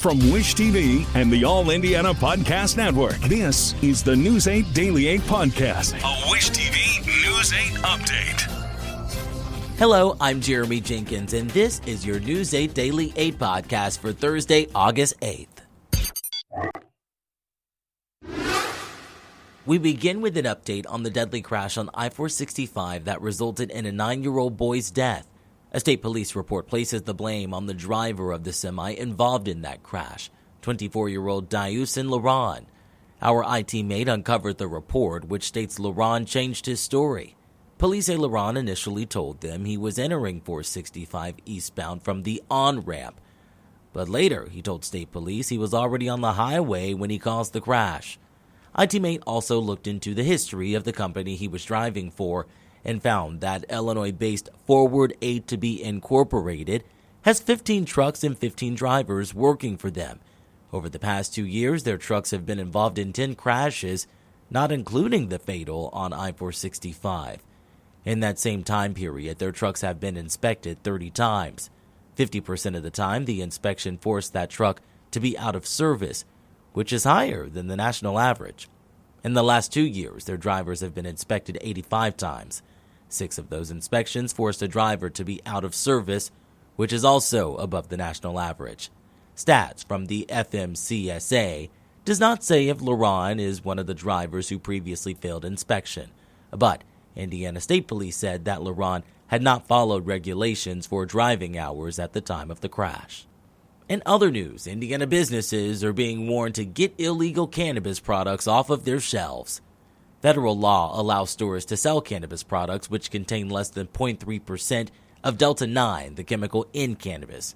From Wish TV and the All Indiana Podcast Network, this is the News 8 Daily 8 Podcast, a Wish TV News 8 update. Hello, I'm Jeremy Jenkins, and this is your News 8 Daily 8 Podcast for Thursday, August 8th. We begin with an update on the deadly crash on I-465 that resulted in a 9-year-old boy's death. A state police report places the blame on the driver of the semi involved in that crash, 24-year-old Diusin Laron. Our IT mate uncovered the report, which states Laron changed his story. Police say Laron initially told them he was entering 465 eastbound from the on-ramp, but later he told state police he was already on the highway when he caused the crash. IT mate also looked into the history of the company he was driving for and found that Illinois-based Forward A2B Incorporated has 15 trucks and 15 drivers working for them. Over the past 2 years, their trucks have been involved in 10 crashes, not including the fatal on I-465. In that same time period, their trucks have been inspected 30 times. 50% of the time, the inspection forced that truck to be out of service, which is higher than the national average. In the last 2 years, their drivers have been inspected 85 times. 6 of those inspections forced a driver to be out of service, which is also above the national average. Stats from the FMCSA does not say if Laron is one of the drivers who previously failed inspection, but Indiana State Police said that Laron had not followed regulations for driving hours at the time of the crash. In other news, Indiana businesses are being warned to get illegal cannabis products off of their shelves. Federal law allows stores to sell cannabis products which contain less than 0.3% of Delta-9, the chemical in cannabis.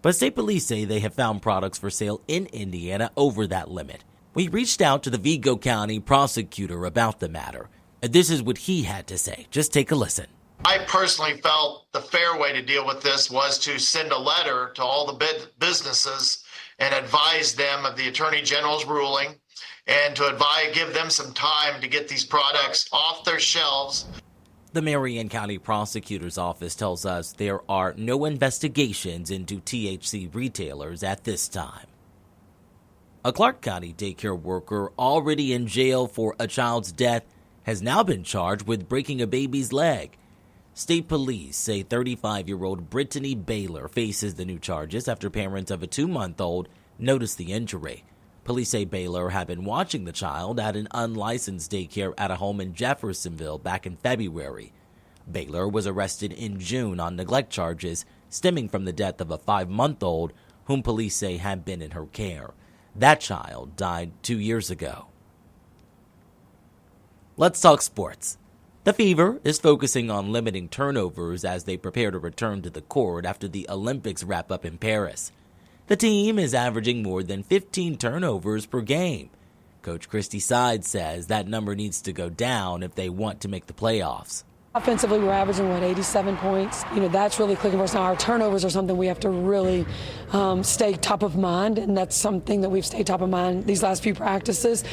But state police say they have found products for sale in Indiana over that limit. We reached out to the Vigo County Prosecutor about the matter. This is what he had to say. Just take a listen. I personally felt the fair way to deal with this was to send a letter to all the businesses and advise them of the Attorney General's ruling and to give them some time to get these products off their shelves. The Marion County Prosecutor's Office tells us there are no investigations into THC retailers at this time. A Clark County daycare worker already in jail for a child's death has now been charged with breaking a baby's leg. State police say 35-year-old Brittany Baylor faces the new charges after parents of a 2-month-old noticed the injury. Police say Baylor had been watching the child at an unlicensed daycare at a home in Jeffersonville back in February. Baylor was arrested in June on neglect charges stemming from the death of a 5-month-old whom police say had been in her care. That child died 2 years ago. Let's talk sports. The Fever is focusing on limiting turnovers as they prepare to return to the court after the Olympics wrap up in Paris. The team is averaging more than 15 turnovers per game. Coach Christy Side says that number needs to go down if they want to make the playoffs. Offensively, we're averaging, 87 points. That's really clicking for us now. Our turnovers are something we have to really stay top of mind, and that's something that we've stayed top of mind these last few practices.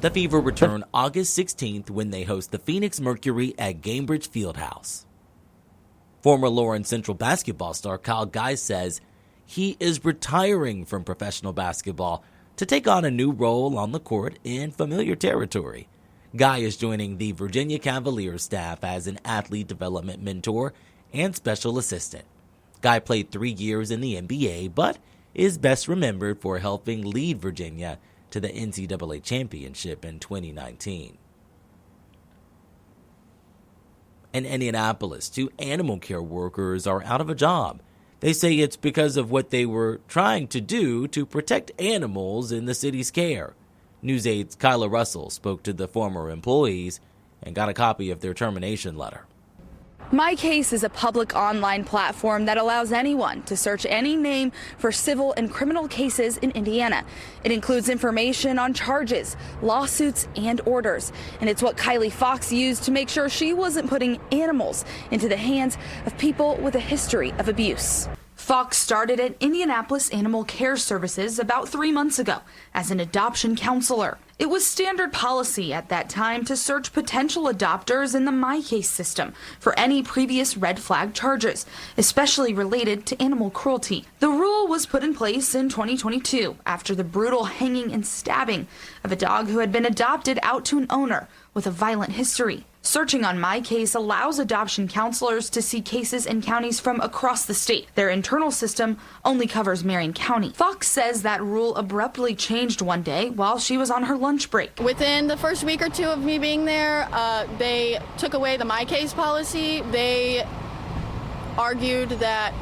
The Fever return August 16th when they host the Phoenix Mercury at Gainbridge Fieldhouse. Former Lawrence Central basketball star Kyle Guy says he is retiring from professional basketball to take on a new role on the court in familiar territory. Guy is joining the Virginia Cavaliers staff as an athlete development mentor and special assistant. Guy played 3 years in the NBA, but is best remembered for helping lead Virginia to the NCAA championship in 2019. In Indianapolis, 2 animal care workers are out of a job. They say it's because of what they were trying to do to protect animals in the city's care. News 8's Kyla Russell spoke to the former employees and got a copy of their termination letter. My Case is a public online platform that allows anyone to search any name for civil and criminal cases in Indiana. It includes information on charges, lawsuits, and orders. And it's what Kylie Fox used to make sure she wasn't putting animals into the hands of people with a history of abuse. Fox started at Indianapolis Animal Care Services about 3 months ago as an adoption counselor. It was standard policy at that time to search potential adopters in the MyCase system for any previous red flag charges, especially related to animal cruelty. The rule was put in place in 2022 after the brutal hanging and stabbing of a dog who had been adopted out to an owner with a violent history. Searching on MyCase allows adoption counselors to see cases in counties from across the state. Their internal system only covers Marion County. Fox says that rule abruptly changed one day while she was on her lunch break. Within the first week or two of me being there, they took away the MyCase policy. They argued that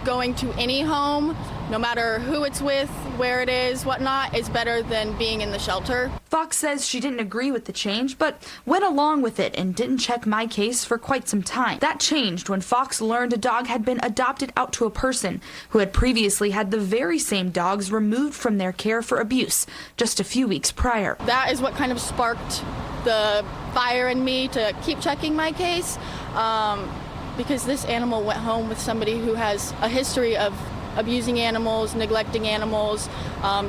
going to any home, no matter who it's with, where it is, whatnot, is better than being in the shelter. Fox says she didn't agree with the change, but went along with it and didn't check MyCase for quite some time. That changed when Fox learned a dog had been adopted out to a person who had previously had the very same dogs removed from their care for abuse just a few weeks prior. That is what kind of sparked the fire in me to keep checking MyCase, because this animal went home with somebody who has a history of abusing animals, neglecting animals.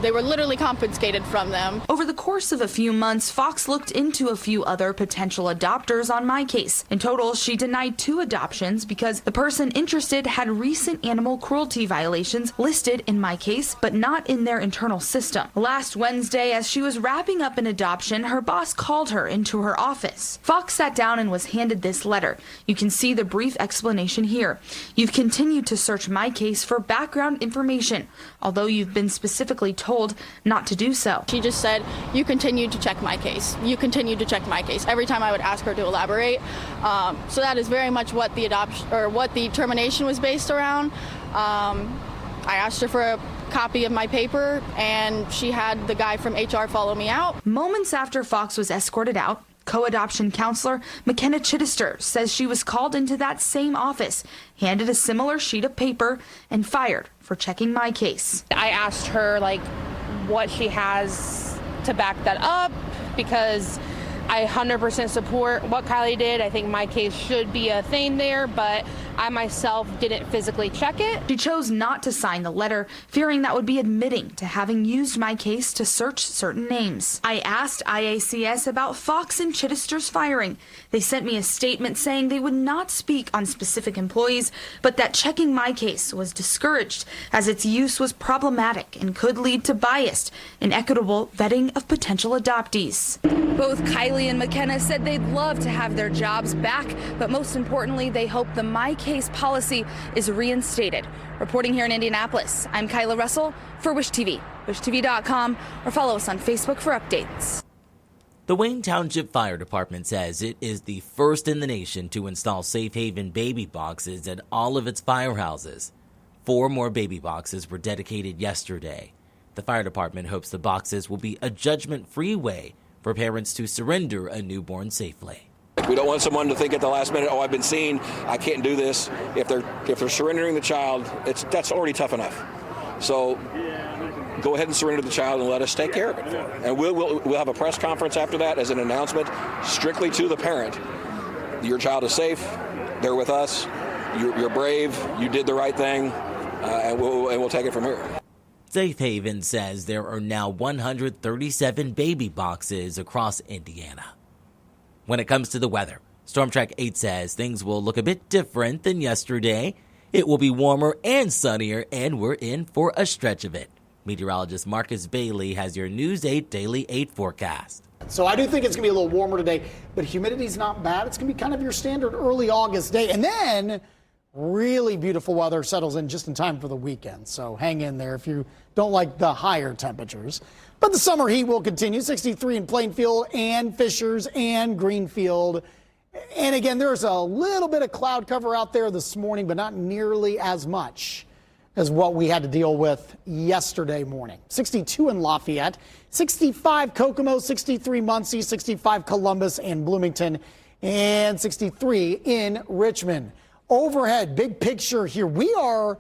They were literally confiscated from them. Over the course of a few months, Fox looked into a few other potential adopters on MyCase. In total, she denied 2 adoptions because the person interested had recent animal cruelty violations listed in MyCase, but not in their internal system. Last Wednesday, as she was wrapping up an adoption, her boss called her into her office. Fox sat down and was handed this letter. You can see the brief explanation here. You've continued to search MyCase for background information, although you've been specifically told not to do so. She just said, you continue to check MyCase. You continue to check MyCase. Every time I would ask her to elaborate. So that is very much what the adoption or what the termination was based around. I asked her for a copy of my paper, and she had the guy from HR follow me out. Moments after Fox was escorted out, co-adoption counselor McKenna Chittister says she was called into that same office, handed a similar sheet of paper, and fired for checking MyCase. I asked her what she has to back that up, because I 100% support what Kylie did. I think MyCase should be a thing there, but I myself didn't physically check it. She chose not to sign the letter, fearing that would be admitting to having used MyCase to search certain names. I asked IACS about Fox and Chittister's firing. They sent me a statement saying they would not speak on specific employees, but that checking MyCase was discouraged as its use was problematic and could lead to biased, inequitable vetting of potential adoptees. Both Kylie and McKenna said they'd love to have their jobs back, but most importantly, they hope the MyCase policy is reinstated. Reporting here in Indianapolis, I'm Kyla Russell for Wish TV, wishtv.com, or follow us on Facebook for updates. The Wayne Township Fire Department says it is the first in the nation to install safe haven baby boxes at all of its firehouses. 4 more baby boxes were dedicated yesterday. The fire department hopes the boxes will be a judgment-free way for parents to surrender a newborn safely. We don't want someone to think at the last minute, oh, I've been seen, I can't do this. If they're surrendering the child, that's already tough enough. So go ahead and surrender the child and let us take care of it for them. And we'll have a press conference after that as an announcement strictly to the parent. Your child is safe. They're with us. You're brave. You did the right thing, and we'll take it from here. Safe Haven says there are now 137 baby boxes across Indiana. When it comes to the weather, Storm Track 8 says things will look a bit different than yesterday. It will be warmer and sunnier, and we're in for a stretch of it. Meteorologist Marcus Bailey has your News 8 Daily 8 forecast. So I do think it's going to be a little warmer today, but humidity's not bad. It's going to be kind of your standard early August day. And then really beautiful weather settles in just in time for the weekend. So hang in there if you don't like the higher temperatures. But the summer heat will continue, 63 in Plainfield and Fishers and Greenfield. And again, there's a little bit of cloud cover out there this morning, but not nearly as much as what we had to deal with yesterday morning. 62 in Lafayette, 65 Kokomo, 63 Muncie, 65 Columbus and Bloomington, and 63 in Richmond. Overhead, big picture here. We are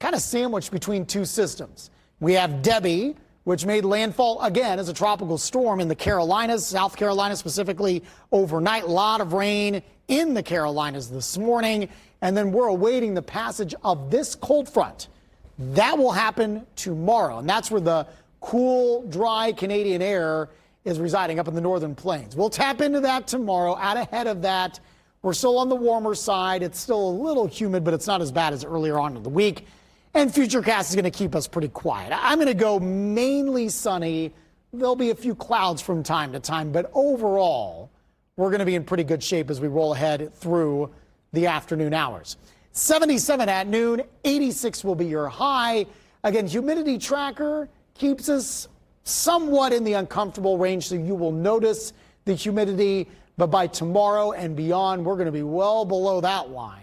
kind of sandwiched between 2 systems. We have Debbie, which made landfall again as a tropical storm in the Carolinas, South Carolina specifically overnight. A lot of rain in the Carolinas this morning. And then we're awaiting the passage of this cold front. That will happen tomorrow. And that's where the cool, dry Canadian air is residing up in the northern plains. We'll tap into that tomorrow. Out ahead of that, we're still on the warmer side. It's still a little humid, but it's not as bad as earlier on in the week. And Futurecast is going to keep us pretty quiet. I'm going to go mainly sunny. There'll be a few clouds from time to time, but overall, we're going to be in pretty good shape as we roll ahead through the afternoon hours. 77 at noon, 86 will be your high. Again, humidity tracker keeps us somewhat in the uncomfortable range, so you will notice the humidity, but by tomorrow and beyond, we're going to be well below that line.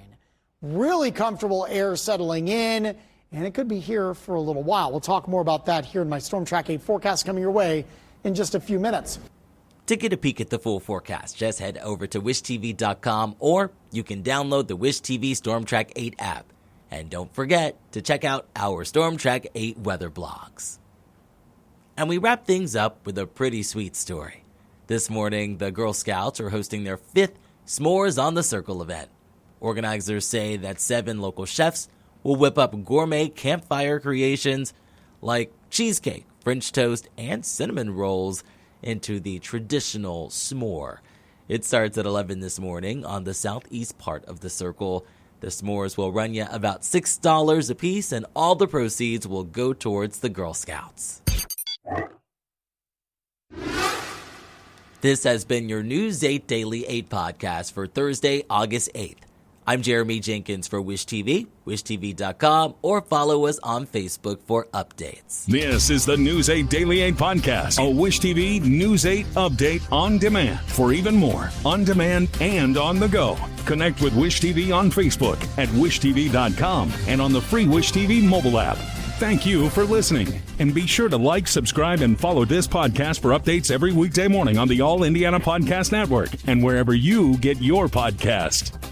Really comfortable air settling in, and it could be here for a little while. We'll talk more about that here in my Storm Track 8 forecast coming your way in just a few minutes. To get a peek at the full forecast, just head over to wishtv.com, or you can download the Wish TV Storm Track 8 app. And don't forget to check out our Storm Track 8 weather blogs. And we wrap things up with a pretty sweet story. This morning, the Girl Scouts are hosting their 5th S'mores on the Circle event. Organizers say that 7 local chefs will whip up gourmet campfire creations like cheesecake, French toast, and cinnamon rolls into the traditional s'more. It starts at 11 this morning on the southeast part of the circle. The s'mores will run you about $6 a piece, and all the proceeds will go towards the Girl Scouts. This has been your News 8 Daily 8 podcast for Thursday, August 8th. I'm Jeremy Jenkins for Wish TV, wishtv.com, or follow us on Facebook for updates. This is the News 8 Daily 8 podcast, a Wish TV News 8 update on demand. For even more, on demand and on the go, connect with Wish TV on Facebook at wishtv.com and on the free Wish TV mobile app. Thank you for listening, and be sure to like, subscribe, and follow this podcast for updates every weekday morning on the All Indiana Podcast Network and wherever you get your podcast.